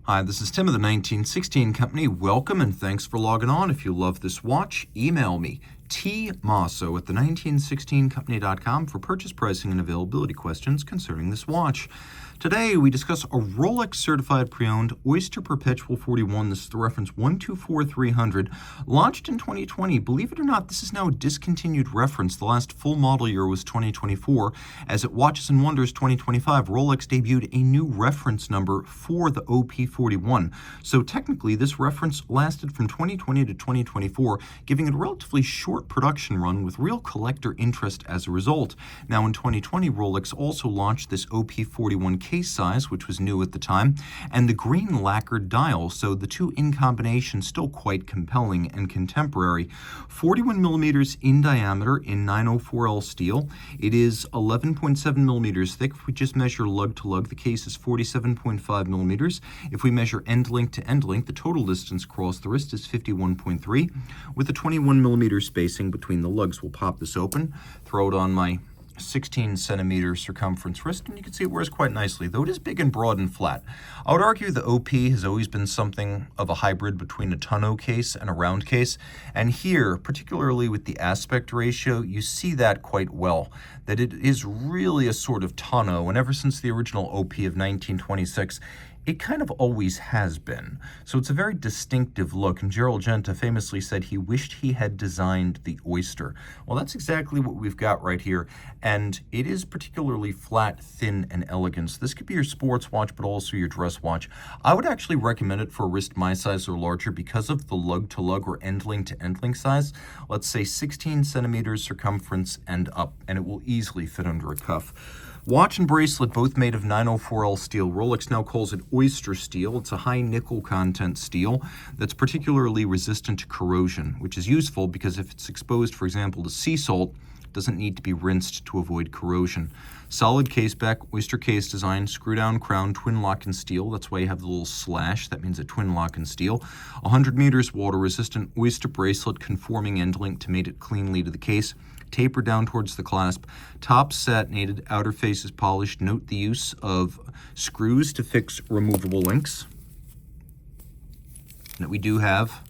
Hi, this is Tim of the 1916 Company. Welcome and thanks for logging on. If you love this watch, email me, Mosso at the1916company.com for purchase pricing and availability questions concerning this watch. Today, we discuss a Rolex Certified Pre-Owned Oyster Perpetual 41. This is the reference 124300, launched in 2020. Believe it or not, this is now a discontinued reference. The last full model year was 2024. As at Watches and Wonders 2025, Rolex debuted a new reference number for the OP41. So technically, this reference lasted from 2020 to 2024, giving it a relatively short production run with real collector interest as a result. Now in 2020, Rolex also launched this OP41 case size, which was new at the time, and the green lacquered dial, so the two in combination still quite compelling and contemporary. 41 millimeters in diameter in 904L steel. It is 11.7 millimeters thick. If we just measure lug to lug, the case is 47.5 millimeters. If we measure end link to end link, the total distance across the wrist is 51.3, with a 21 millimeter spacing between the lugs. We'll pop this open, throw it on my 16 centimeter circumference wrist, and you can see it wears quite nicely, though it is big and broad and flat. I would argue the OP has always been something of a hybrid between a tonneau case and a round case, and here, particularly with the aspect ratio, you see that quite well, that it is really a sort of tonneau, and ever since the original OP of 1926, it kind of always has been. So it's a very distinctive look, and Gerald Genta famously said he wished he had designed the oyster. Well, that's exactly what we've got right here, and it is particularly flat, thin, and elegant. So this could be your sports watch, but also your dress watch. I would actually recommend it for a wrist my size or larger because of the lug-to-lug or end-link to end-link size. Let's say 16 centimeters circumference and up, and it will easily fit under a cuff. Watch and bracelet, both made of 904L steel. Rolex now calls it oyster steel. It's a high nickel content steel that's particularly resistant to corrosion, which is useful because if it's exposed, for example, to sea salt, it doesn't need to be rinsed to avoid corrosion. Solid case back, oyster case design, screw down crown, twin lock in steel. That's why you have the little slash. That means a twin lock in steel. 100 meters water resistant oyster bracelet, conforming end link to mate it cleanly to the case. Taper down towards the clasp. Top satinated, outer face is polished. Note the use of screws to fix removable links. And we do have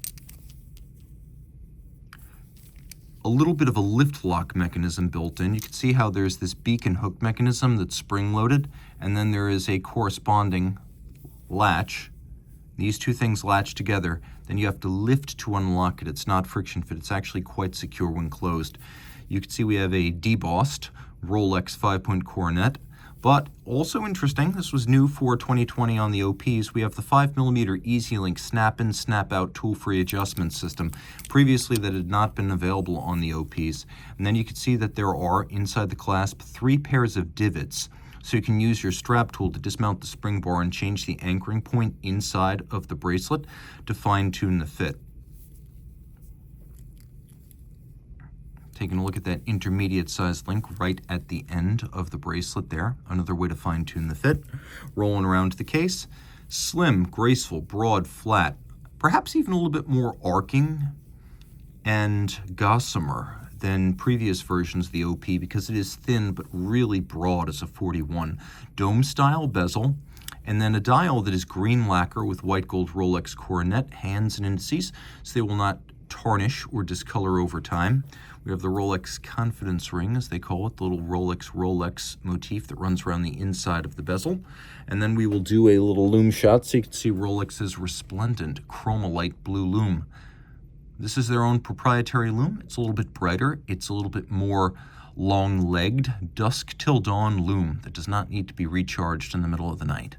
a little bit of a lift lock mechanism built in. You can see how there's this beacon hook mechanism that's spring-loaded, and then there is a corresponding latch. These two things latch together. Then you have to lift to unlock it. It's not friction fit. It's actually quite secure when closed. You can see we have a debossed Rolex 5-point coronet, but also interesting, this was new for 2020 on the OPs, we have the 5mm EasyLink snap-in, snap-out tool-free adjustment system. Previously, that had not been available on the OPs. And then you can see that there are, inside the clasp, 3 pairs of divots. So you can use your strap tool to dismount the spring bar and change the anchoring point inside of the bracelet to fine-tune the fit. Taking a look at that intermediate size link right at the end of the bracelet there. Another way to fine-tune the fit. Rolling around the case. Slim, graceful, broad, flat. Perhaps even a little bit more arcing and gossamer than previous versions of the OP because it is thin but really broad as a 41. Dome-style bezel. And then a dial that is green lacquer with white gold Rolex coronet, hands and indices, so they will not tarnish or discolor over time. We have the Rolex Confidence Ring, as they call it, the little Rolex motif that runs around the inside of the bezel. And then we will do a little lume shot so you can see Rolex's resplendent chromolite blue lume. This is their own proprietary lume. It's a little bit brighter. It's a little bit more long-legged, dusk till dawn lume that does not need to be recharged in the middle of the night.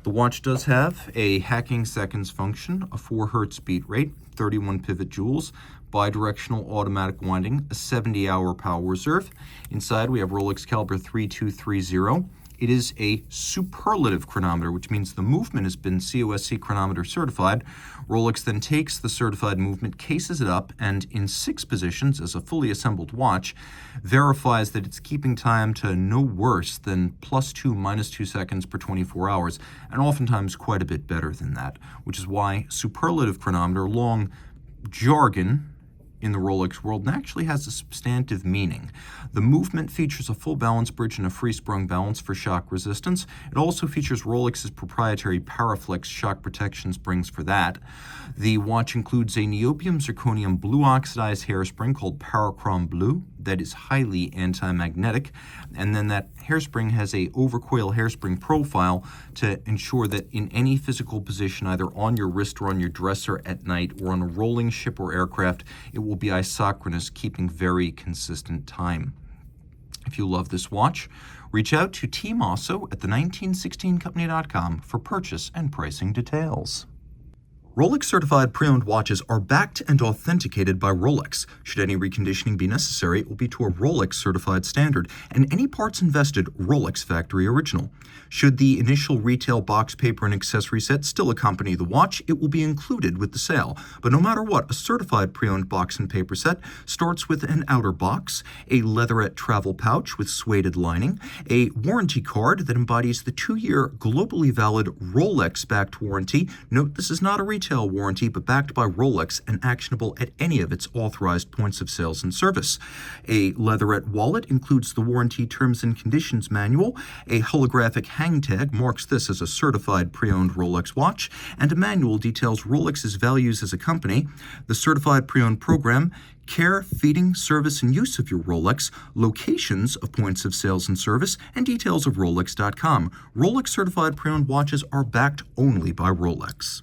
The watch does have a hacking seconds function, a 4 Hz beat rate, 31 pivot jewels, bidirectional automatic winding, a 70-hour power reserve. Inside we have Rolex caliber 3230. It is a superlative chronometer, which means the movement has been COSC chronometer certified. Rolex then takes the certified movement, cases it up, and in 6 positions as a fully assembled watch, verifies that it's keeping time to no worse than +2, -2 seconds per 24 hours, and oftentimes quite a bit better than that, which is why superlative chronometer, long jargon in the Rolex world and actually has a substantive meaning. The movement features a full balance bridge and a free-sprung balance for shock resistance. It also features Rolex's proprietary Paraflex shock protection springs for that. The watch includes a niobium zirconium blue oxidized hairspring called Parachrom Blue that is highly anti-magnetic, and then that hairspring has a overcoil hairspring profile to ensure that in any physical position, either on your wrist or on your dresser at night or on a rolling ship or aircraft, it will be isochronous, keeping very consistent time. If you love this watch, reach out to Team Mosso at the1916company.com for purchase and pricing details. Rolex Certified Pre-Owned watches are backed and authenticated by Rolex. Should any reconditioning be necessary, it will be to a Rolex Certified standard, and any parts invested Rolex Factory Original. Should the initial retail box, paper, and accessory set still accompany the watch, it will be included with the sale. But no matter what, a Certified Pre-Owned box and paper set starts with an outer box, a leatherette travel pouch with suede lining, a warranty card that embodies the 2-year globally valid Rolex-backed warranty. Note, this is not a retail warranty, but backed by Rolex and actionable at any of its authorized points of sales and service. A leatherette wallet includes the warranty terms and conditions manual. A holographic hang tag marks this as a certified pre-owned Rolex watch, and a manual details Rolex's values as a company, the certified pre-owned program, care, feeding, service, and use of your Rolex, locations of points of sales and service, and details of Rolex.com. Rolex certified pre-owned watches are backed only by Rolex.